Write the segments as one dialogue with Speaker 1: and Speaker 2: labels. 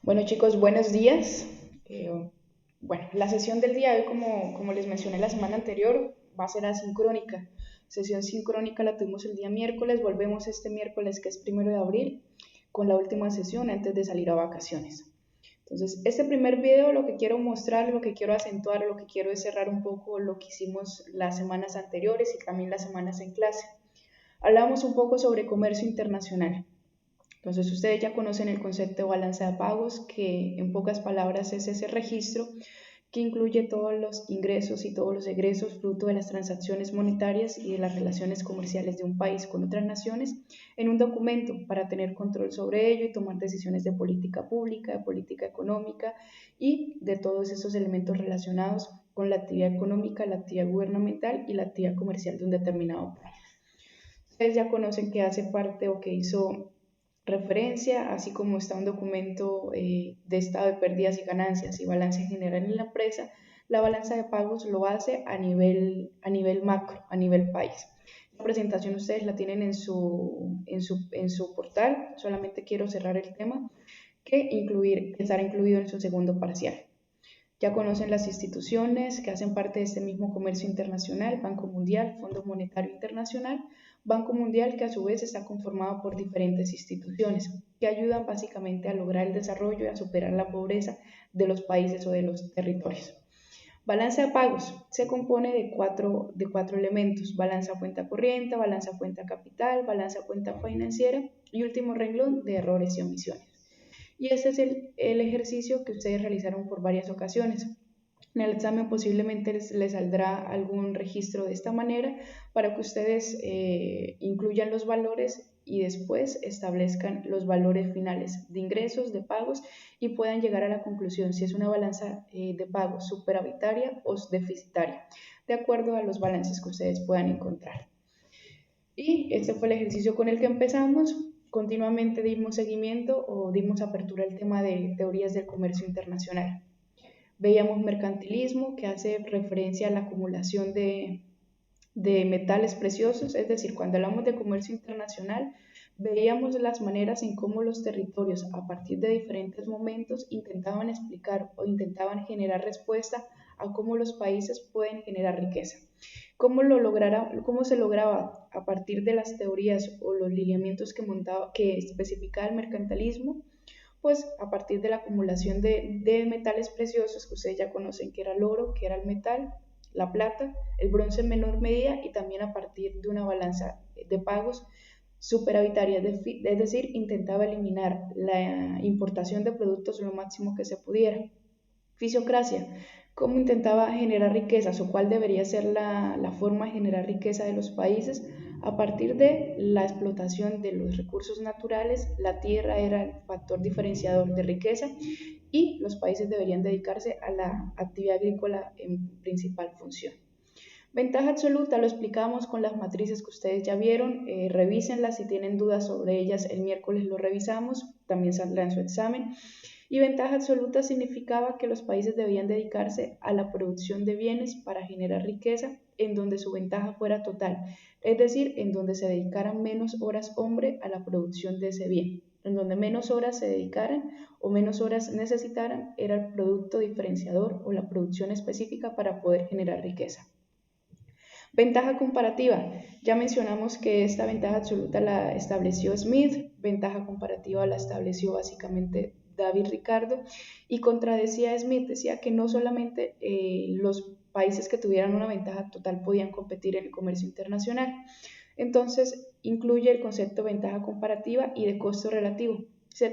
Speaker 1: Bueno chicos, buenos días. La sesión del día de hoy, como les mencioné la semana anterior, va a ser asincrónica. Sesión sincrónica la tuvimos el día miércoles, volvemos este miércoles que es 1 de abril con la última sesión antes de salir a vacaciones. Entonces, este primer video lo que quiero mostrar, lo que quiero acentuar, lo que quiero es cerrar un poco lo que hicimos las semanas anteriores y también las semanas en clase. Hablamos un poco sobre comercio internacional. Entonces, ustedes ya conocen el concepto de balanza de pagos, que en pocas palabras es ese registro que incluye todos los ingresos y todos los egresos fruto de las transacciones monetarias y de las relaciones comerciales de un país con otras naciones en un documento para tener control sobre ello y tomar decisiones de política pública, de política económica y de todos esos elementos relacionados con la actividad económica, la actividad gubernamental y la actividad comercial de un determinado país. Ustedes ya conocen que hace parte o que hizo referencia, así como está un documento de estado de pérdidas y ganancias y balance general en la empresa, la balanza de pagos lo hace a nivel macro, a nivel país. La presentación ustedes la tienen en su portal, solamente quiero cerrar el tema, que estará incluido en su segundo parcial. Ya conocen las instituciones que hacen parte de este mismo comercio internacional, Banco Mundial, Fondo Monetario Internacional, Banco Mundial que a su vez está conformado por diferentes instituciones que ayudan básicamente a lograr el desarrollo y a superar la pobreza de los países o de los territorios. Balanza de pagos se compone de cuatro elementos: balanza cuenta corriente, balanza cuenta capital, balanza cuenta financiera y último renglón de errores y omisiones. Y este es el ejercicio que ustedes realizaron por varias ocasiones. En el examen posiblemente les saldrá algún registro de esta manera para que ustedes incluyan los valores y después establezcan los valores finales de ingresos, de pagos y puedan llegar a la conclusión si es una balanza de pagos superavitaria o deficitaria, de acuerdo a los balances que ustedes puedan encontrar. Y este fue el ejercicio con el que empezamos. Continuamente dimos seguimiento o dimos apertura al tema de teorías del comercio internacional. Veíamos mercantilismo, que hace referencia a la acumulación de metales preciosos, es decir, cuando hablamos de comercio internacional, veíamos las maneras en cómo los territorios, a partir de diferentes momentos, intentaban explicar o intentaban generar respuesta a cómo los países pueden generar riqueza. ¿Cómo se lograba a partir de las teorías o los lineamientos que especificaba el mercantilismo? Pues a partir de la acumulación de metales preciosos que ustedes ya conocen, que era el oro, que era el metal, la plata, el bronce en menor medida y también a partir de una balanza de pagos superavitaria, es decir, intentaba eliminar la importación de productos lo máximo que se pudiera. Fisiocracia, cómo intentaba generar riquezas o cuál debería ser la forma de generar riqueza de los países a partir de la explotación de los recursos naturales. La tierra era el factor diferenciador de riqueza y los países deberían dedicarse a la actividad agrícola en principal función. Ventaja absoluta lo explicamos con las matrices que ustedes ya vieron, revísenlas si tienen dudas sobre ellas, el miércoles lo revisamos, también saldrá en su examen. Y ventaja absoluta significaba que los países debían dedicarse a la producción de bienes para generar riqueza en donde su ventaja fuera total, es decir, en donde se dedicaran menos horas hombre a la producción de ese bien. En donde menos horas se dedicaran o menos horas necesitaran era el producto diferenciador o la producción específica para poder generar riqueza. Ventaja comparativa. Ya mencionamos que esta ventaja absoluta la estableció Smith, ventaja comparativa la estableció básicamente David Ricardo y contradecía a Smith, decía que no solamente los países que tuvieran una ventaja total podían competir en el comercio internacional. Entonces incluye el concepto de ventaja comparativa y de costo relativo,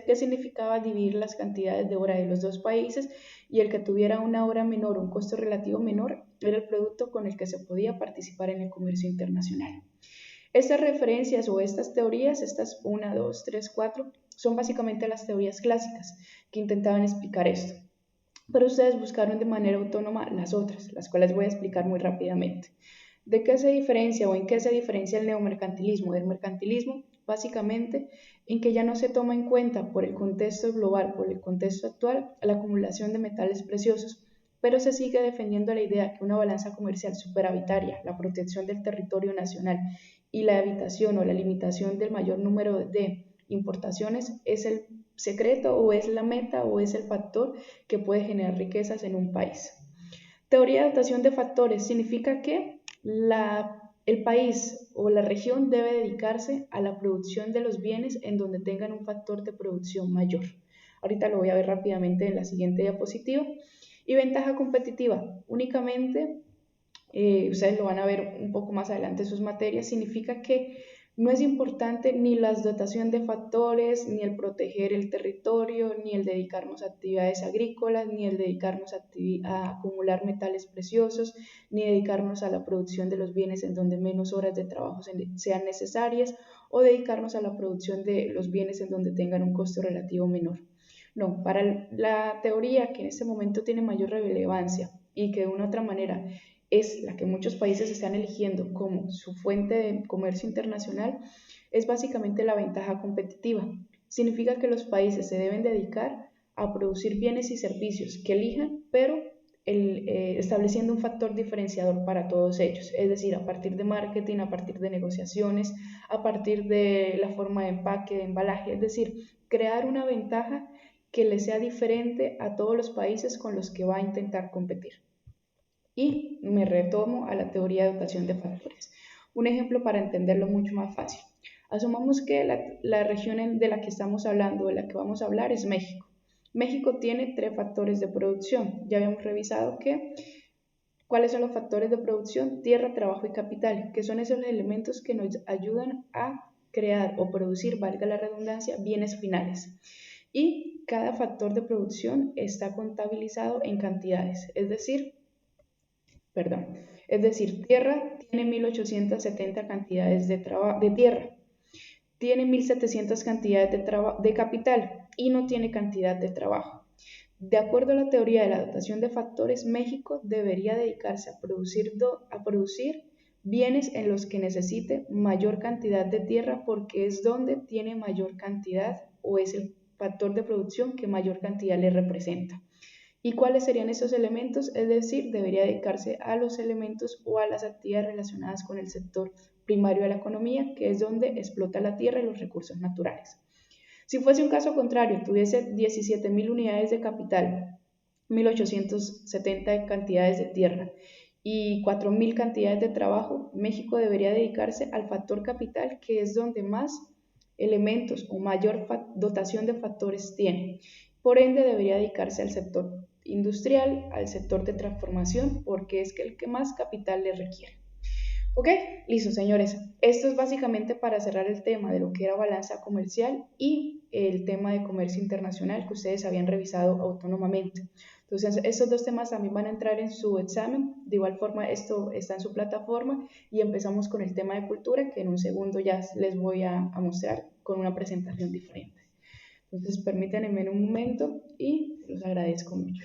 Speaker 1: que significaba dividir las cantidades de hora de los dos países y el que tuviera una hora menor o un costo relativo menor era el producto con el que se podía participar en el comercio internacional. Estas referencias o estas teorías, estas 1, 2, 3, 4, son básicamente las teorías clásicas que intentaban explicar esto. Pero ustedes buscaron de manera autónoma las otras, las cuales voy a explicar muy rápidamente. ¿De qué se diferencia o en qué se diferencia el neomercantilismo del mercantilismo? Básicamente en que ya no se toma en cuenta por el contexto global, por el contexto actual, la acumulación de metales preciosos, pero se sigue defendiendo la idea que una balanza comercial superavitaria, la protección del territorio nacional y la evitación o la limitación del mayor número de importaciones es el secreto o es la meta o es el factor que puede generar riquezas en un país. Teoría de dotación de factores significa que el país o la región debe dedicarse a la producción de los bienes en donde tengan un factor de producción mayor. Ahorita lo voy a ver rápidamente en la siguiente diapositiva. Y ventaja competitiva, únicamente, ustedes lo van a ver un poco más adelante en sus materias, significa que no es importante ni la dotación de factores, ni el proteger el territorio, ni el dedicarnos a actividades agrícolas, ni el dedicarnos a acumular metales preciosos, ni dedicarnos a la producción de los bienes en donde menos horas de trabajo sean necesarias, o dedicarnos a la producción de los bienes en donde tengan un costo relativo menor. No, para la teoría que en este momento tiene mayor relevancia y que de una u otra manera es la que muchos países están eligiendo como su fuente de comercio internacional, es básicamente la ventaja competitiva. Significa que los países se deben dedicar a producir bienes y servicios que elijan, pero estableciendo un factor diferenciador para todos ellos, es decir, a partir de marketing, a partir de negociaciones, a partir de la forma de empaque, de embalaje, es decir, crear una ventaja que le sea diferente a todos los países con los que va a intentar competir. Y me retomo a la teoría de dotación de factores. Un ejemplo para entenderlo mucho más fácil. Asumamos que la región de la que estamos hablando, de la que vamos a hablar, es México. México tiene 3 factores de producción. Ya habíamos revisado cuáles son los factores de producción: tierra, trabajo y capital, que son esos elementos que nos ayudan a crear o producir, valga la redundancia, bienes finales. Y cada factor de producción está contabilizado en cantidades, es decir, tierra tiene 1870 cantidades de tierra, tiene 1700 cantidades de capital y no tiene cantidad de trabajo. De acuerdo a la teoría de la dotación de factores, México debería dedicarse a producir bienes en los que necesite mayor cantidad de tierra, porque es donde tiene mayor cantidad o es el factor de producción que mayor cantidad le representa. ¿Y cuáles serían esos elementos? Es decir, debería dedicarse a los elementos o a las actividades relacionadas con el sector primario de la economía, que es donde explota la tierra y los recursos naturales. Si fuese un caso contrario, tuviese 17.000 unidades de capital, 1.870 cantidades de tierra y 4.000 cantidades de trabajo, México debería dedicarse al factor capital, que es donde más elementos o mayor dotación de factores tiene. Por ende, debería dedicarse al sector industrial, al sector de transformación, porque es el que más capital le requiere. Ok, listo, señores. Esto es básicamente para cerrar el tema de lo que era balanza comercial y el tema de comercio internacional que ustedes habían revisado autónomamente. Entonces, estos 2 temas también van a entrar en su examen. De igual forma, esto está en su plataforma y empezamos con el tema de cultura, que en un segundo ya les voy a mostrar con una presentación diferente. Entonces, permítanme un momento y los agradezco mucho.